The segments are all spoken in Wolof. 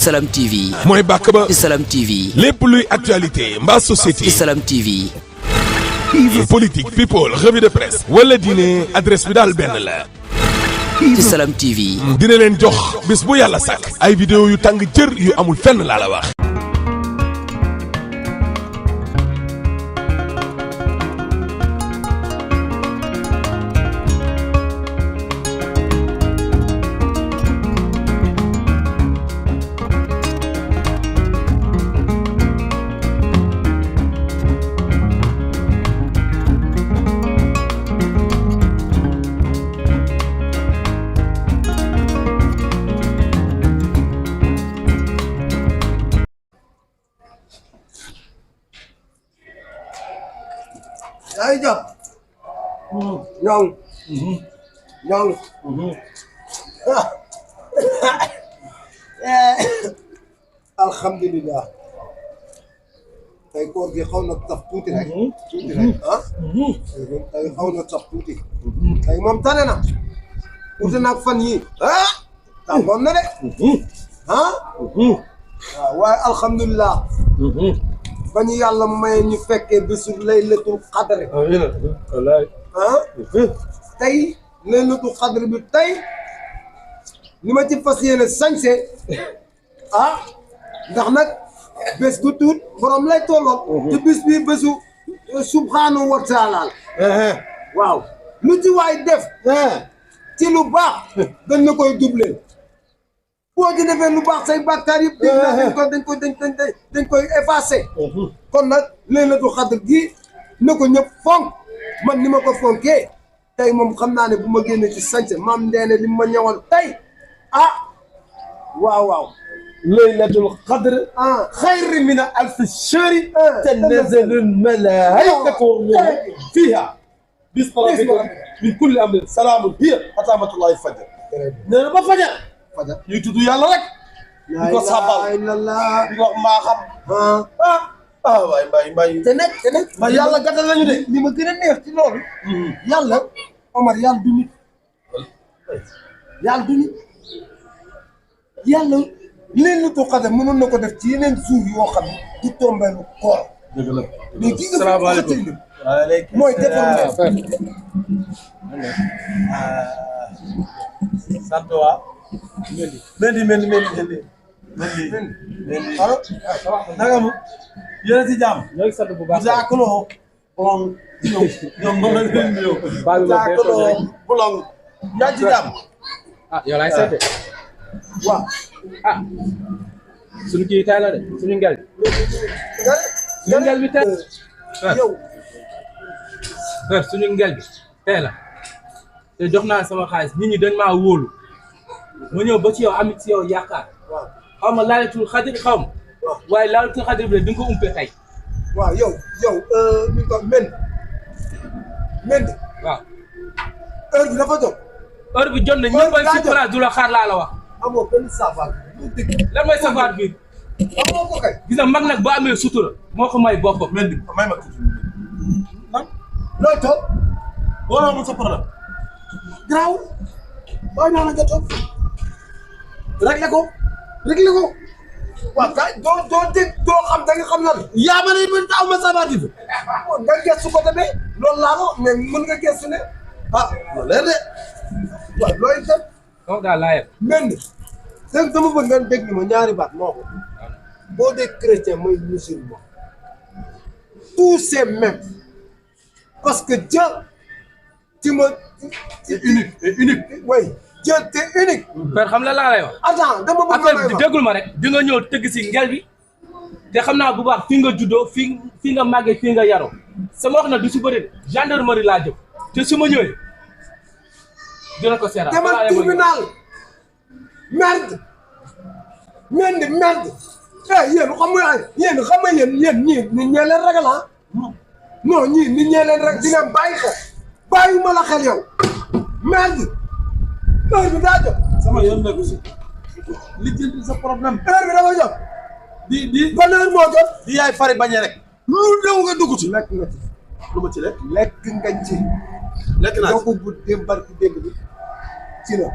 Salam TV. mooy bàkk ba. Salam TV. lépp luy actualité mbaa société. Salam TV. politique people revue de presse. wala diine adresse bi daal benn la. Salam TV. dina leen jox bis bu yàlla sàkk. ay vidéo yu tàng jër yu amul fenn laa la wax. Đấy chưa? Nhông. Nhông. Alhamdulillah. Tey koor gi xaw na saf tuuti rek. Tuuti rek ah. Tey xaw na saf tuuti. Tey moom tane na. Uute nag fan yii. Ah. Tàngoon na de. Ah. Waaw waaye alhamdulillah. ba ñu yàlla maye ñu fekkee bésu laylatul xadri ah tey laylatul xadri bi tey li ma ci fas yéene sañse ah ndax nag bés bu tuut borom lay tolloon te bés bi bésu subhaanahu wa taala waaw lu ci waay def ci lu baax dañ na koy doublé boo ci defee lu baax say bàkkaar yëpp dañ koy effacé kon nag laylatul xadr gi na ko ñëpp fonk man ni ma ko fonkee tey moom xam naa ne bu ma génnee ci sañse maam ndeene li ma ñëwal tey ah waaw waaw laylatul qadr xayri min alfi shahri tanazzalul malaa'ikatu fiha bismi rabbika min kulli amrin salaamun hiya hattaa matla'il fajr nee na ba fajar ñuy tudd yàlla rek di ko sabal di ko maa xam waay mbay te nag ma yàlla gàttal nañu de li ma gën a neex ci loolu yàlla Omar yàlla du nit yàlla du nit yàlla laylatul qadr mënoon na ko def ci yeneen suuf yoo xam ne du tombé lu koor dëgg la mais ki nga salaamaaleykum mooy defar sant waa Mendy allo naka mu yéen a si jàmm ñoo ngi sant bu baax jaakaloo bolong ñoom moom la leen nuyoo jaakaloo bolong yaa ngi ci jàmm ah yow laay seete waaw ah suñu kii tey la de suñu ngel bi tey yow suñu ngel bi tey la te jox naa sama xaalis nit ñi dañ maa wóolu ma ñëw ba ci yow amit ci yow yaakaar xaw ma laylatul xadr xaw ma waaye laylatul xadr bi di nga ko umpe tey waaw yow mi ko Mendy waaw heure bi dafa jot heure bi jot na ñëppal ci place du la xaar laa la wax amoo benn saafara du dëgg lan mooy safaar bi amoo ko kay gis nga mag nag ba amee sutura moo ko may boppam Mendy may ma tuuti nan looy toog boo amul sa problème garaaw bàyyi naa la nga toog réglé ko waaw kay doo dégg doo xam da nga xam lan yaa ma ne man taw ma sabaat bi nga gëstu ko demee loolu laa ko mais mën nga gëstu ne loolu leer de waaw looy def donc daal laa yeb Mendy dégg dama bëgg ngeen dégg ma ñaari baat moo ko boo dee chrétien mooy musulman tous c'est même parce que Dieu c'est unique oui Dieu t'es unique. père xam la laa lay wax. attends dama bëgg affaire bi déggul ma rek di nga ñëw tëgg si ngel bi te xam naa bu baax fii nga juddoo fii nga màggee fii nga yaroo sama wax na du si bëri gendarmerie laa jëm te su ma ñëwee dina ko seeraat. demal tribunal merde Mendy merde yéen xam nga yéen ñii nit ñee leen ragal ah non ñii nit ñee leen rek di nga bàyyi ko bàyyiwuma la xel yow merde heure bi daa jot. sama yoon nekku si li jënd sa problème heure bi dafa jot. di ban heure moo jot. di yaay fari bañe rek lu néew nga dugg ci lekk nga ci. lu ma ci lekk nga ci. lekk naa ci bu dem barki démb bi ci la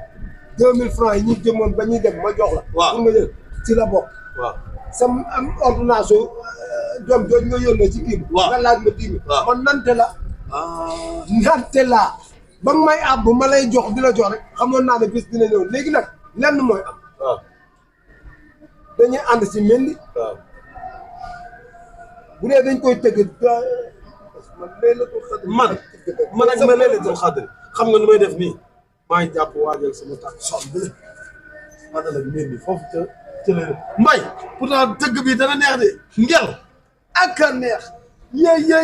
2000 francs yi ñu jëmoon ba ñuy dem ma jox la. waaw pour nga jël ci la bokk. waaw sam am ordonnance doom jooju nga yónnee ci kii bi. waaw nga laaj ma 10 000. waaw man nante la. nante laa ba nga may àbb ma lay jox di la jox rek xamoon naa ne bis dina ñëw léegi nag lenn mooy am. waaw dañuy ànd si mendi. waaw bu dee dañ koy tëgg man ak ma laylatul xadr xam nga lu may def nii maa ngi jàpp waajal sama tànk sol bi àndal ak mbir mi foofu ca la mbay pourtant tëgg bi dana neex de ngel ak a neex yee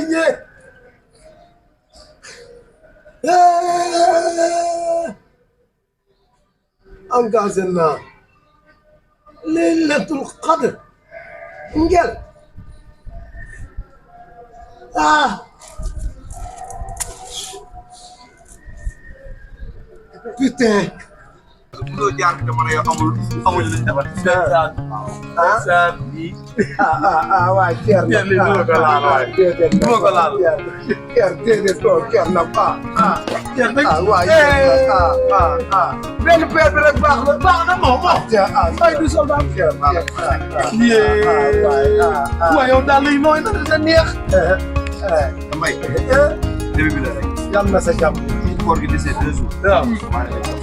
engagé naa laylatul xadr ngel putain. mënoo jaar bi dama ne yow amul luñ defar. waay Thierno. Thierno lii mënoo ko laal waay. mënoo ko laal. Thierno Thierno waay benn paire bi rek baax na. baax na moom. ay du soldat. waaw yow daal luy nooy na da neex. Mbaye début bi la rek yal na sa jàmm. koor gi desee 2 jours. waaw. maa ngi lay jox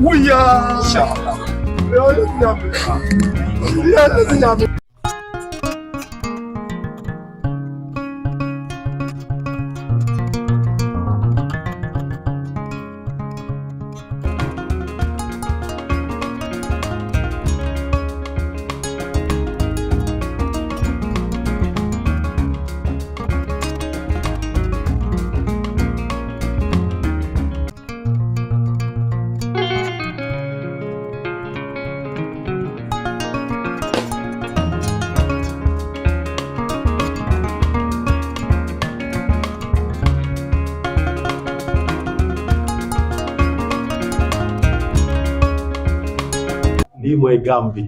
wuya. incha allah. yow la si ñàmm. yow la si ñàmm. lii mooy gaam bi.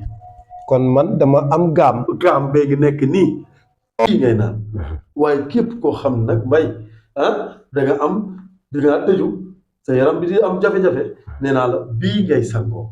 kon man dama am gaam. gaam bee ngi nekk nii. lii ngay naan waaye képp koo xam nag mbay da nga tëju sa yaram bi di am jafe-jafe nee naa la bii ngay sangoo.